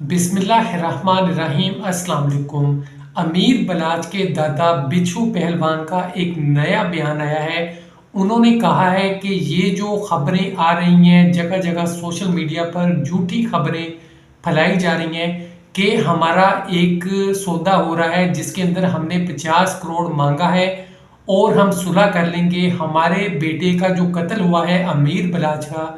बिस्मिल्लाहिर्रहमानिर्रहीम। अस्सलाम वालेकुम। अमीर बलाच के दादा बिच्छू पहलवान का एक नया बयान आया है। उन्होंने कहा है कि ये जो खबरें आ रही हैं जगह जगह सोशल मीडिया पर, झूठी खबरें फैलाई जा रही हैं कि हमारा एक सौदा हो रहा है जिसके अंदर हमने 50 करोड़ मांगा है और हम सुलह कर लेंगे। हमारे बेटे का जो कत्ल हुआ है अमीर बलाच का,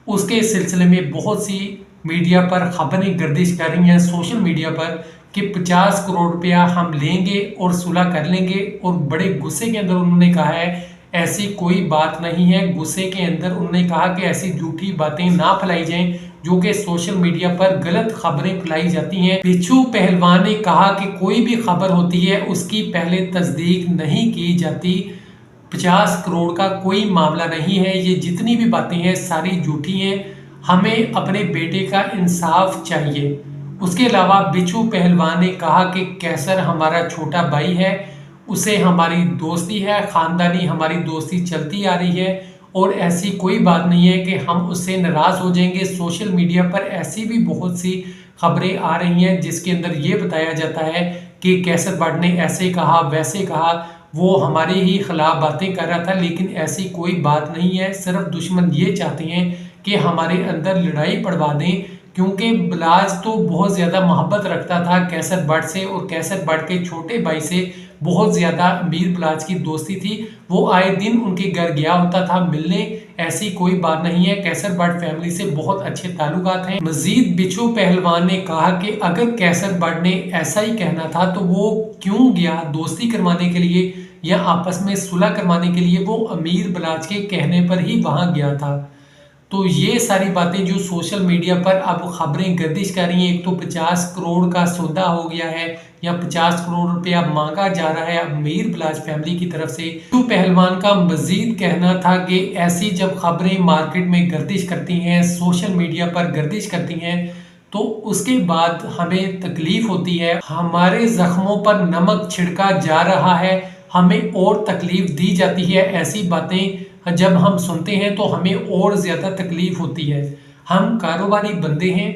उसके सिलसिले में बहुत सी मीडिया पर खबरें गर्दिश कर रही हैं सोशल मीडिया पर कि 50 करोड़ रुपया हम लेंगे और सुलह कर लेंगे। और बड़े गुस्से के अंदर उन्होंने कहा है ऐसी कोई बात नहीं है। गुस्से के अंदर उन्होंने कहा कि ऐसी झूठी बातें ना फैलाई जाएं जो कि सोशल मीडिया पर गलत खबरें फैलाई जाती हैं। बिच्छू पहलवान ने कहा कि कोई भी खबर होती है उसकी पहले तस्दीक नहीं की जाती। 50 करोड़ का कोई मामला नहीं है, ये जितनी भी बातें हैं सारी झूठी हैं। हमें अपने बेटे का इंसाफ चाहिए। उसके अलावा बिच्छू पहलवान ने कहा कि कैसर हमारा छोटा भाई है, उसे हमारी दोस्ती है, ख़ानदानी हमारी दोस्ती चलती आ रही है और ऐसी कोई बात नहीं है कि हम उससे नाराज़ हो जाएंगे। सोशल मीडिया पर ऐसी भी बहुत सी खबरें आ रही हैं जिसके अंदर ये बताया जाता है कि कैसर बट ने ऐसे कहा वैसे कहा, वो हमारे ही खिलाफ बातें कर रहा था, लेकिन ऐसी कोई बात नहीं है। सिर्फ दुश्मन ये चाहते हैं कि हमारे अंदर लड़ाई पड़वा दें, क्योंकि बलाज तो बहुत ज़्यादा मोहब्बत रखता था कैसर बट से और कैसर बट के छोटे भाई से बहुत ज़्यादा अमीर बलाज की दोस्ती थी। वो आए दिन उनके घर गया होता था मिलने। ऐसी कोई बात नहीं है, कैसर बट फैमिली से बहुत अच्छे ताल्लुकात हैं। मजीद बिच्छू पहलवान ने कहा कि अगर कैसर बट ने ऐसा ही कहना था तो वो क्यों गया दोस्ती करवाने के लिए या आपस में सुलह करवाने के लिए। वो अमीर बलाज के कहने पर ही वहाँ गया था। तो ये सारी बातें जो सोशल मीडिया पर अब खबरें गर्दिश कर रही हैं, एक तो 50 करोड़ का सौदा हो गया है या 50 करोड़ रुपया मांगा जा रहा है अमीर बलाच फैमिली की तरफ से। तो पहलवान का मजीद कहना था कि ऐसी जब खबरें मार्केट में गर्दिश करती हैं, सोशल मीडिया पर गर्दिश करती हैं, तो उसके बाद हमें तकलीफ होती है। हमारे जख्मों पर नमक छिड़का जा रहा है, हमें और तकलीफ दी जाती है। ऐसी बातें जब हम सुनते हैं तो हमें और ज़्यादा तकलीफ होती है। हम कारोबारी बंदे हैं,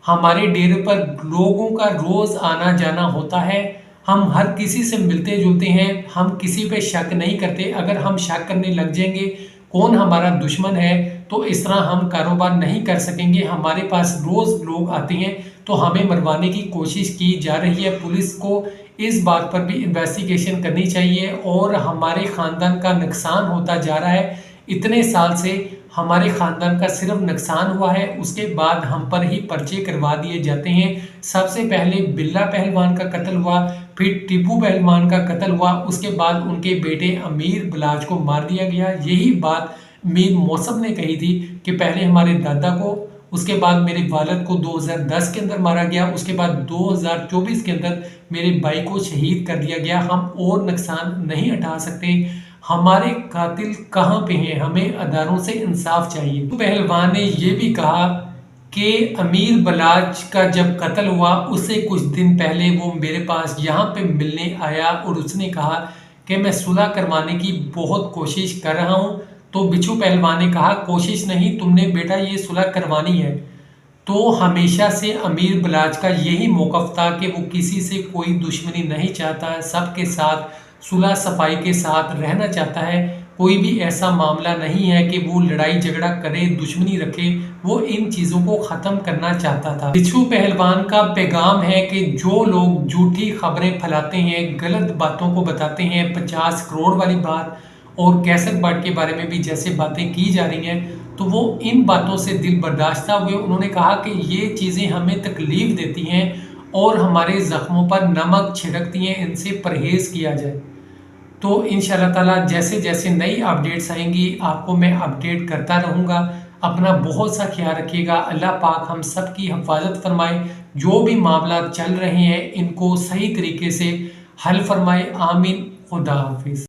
हमारे डेरे पर लोगों का रोज़ आना जाना होता है, हम हर किसी से मिलते जुलते हैं, हम किसी पे शक नहीं करते। अगर हम शक करने लग जाएंगे कौन हमारा दुश्मन है तो इस तरह हम कारोबार नहीं कर सकेंगे। हमारे पास रोज़ लोग आते हैं तो हमें मरवाने की कोशिश की जा रही है। पुलिस को इस बात पर भी इन्वेस्टिगेशन करनी चाहिए और हमारे ख़ानदान का नुकसान होता जा रहा है। इतने साल से हमारे ख़ानदान का सिर्फ नुकसान हुआ है, उसके बाद हम पर ही पर्चे करवा दिए जाते हैं। सबसे पहले बिल्ला पहलवान का कत्ल हुआ, फिर टीपू पहलवान का कत्ल हुआ, उसके बाद उनके बेटे अमीर बलाच को मार दिया गया। यही बात मीर मौसम ने कही थी कि पहले हमारे दादा को, उसके बाद मेरे वालिद को 2010 के अंदर मारा गया, उसके बाद 2024 के अंदर मेरे भाई को शहीद कर दिया गया। हम और नुकसान नहीं हटा सकते। हमारे कातिल कहाँ पे हैं, हमें अदारों से इंसाफ चाहिए। तो पहलवान ने ये भी कहा कि अमीर बलाच का जब कत्ल हुआ उससे कुछ दिन पहले वो मेरे पास यहाँ पे मिलने आया और उसने कहा कि मैं सुलह करवाने की बहुत कोशिश कर रहा हूँ। तो बिच्छू पहलवान ने कहा कोशिश नहीं, तुमने बेटा ये सुलह करवानी है। तो हमेशा से अमीर बलाच का यही मौक़िफ़ था कि वो किसी से कोई दुश्मनी नहीं चाहता, सबके साथ सुलह सफाई के साथ रहना चाहता है। कोई भी ऐसा मामला नहीं है कि वो लड़ाई झगड़ा करे, दुश्मनी रखे, वो इन चीज़ों को ख़त्म करना चाहता था। बिच्छू पहलवान का पैगाम है कि जो लोग झूठी खबरें फैलाते हैं, गलत बातों को बताते हैं, 50 करोड़ वाली बात और कैसर बट के बारे में भी जैसे बातें की जा रही हैं, तो वो इन बातों से दिल बर्दाश्ता हुए उन्होंने कहा कि ये चीज़ें हमें तकलीफ़ देती हैं और हमारे ज़ख्मों पर नमक छिड़कती हैं, इनसे परहेज़ किया जाए। तो इंशाअल्लाह ताला जैसे जैसे नई अपडेट्स आएंगी आपको मैं अपडेट करता रहूँगा। अपना बहुत सा ख्याल रखिएगा। अल्लाह पाक हम सब की हिफाजत फरमाए। जो भी मामला चल रहे हैं इनको सही तरीके से हल फरमाए। आमीन। खुदा हाफिज़।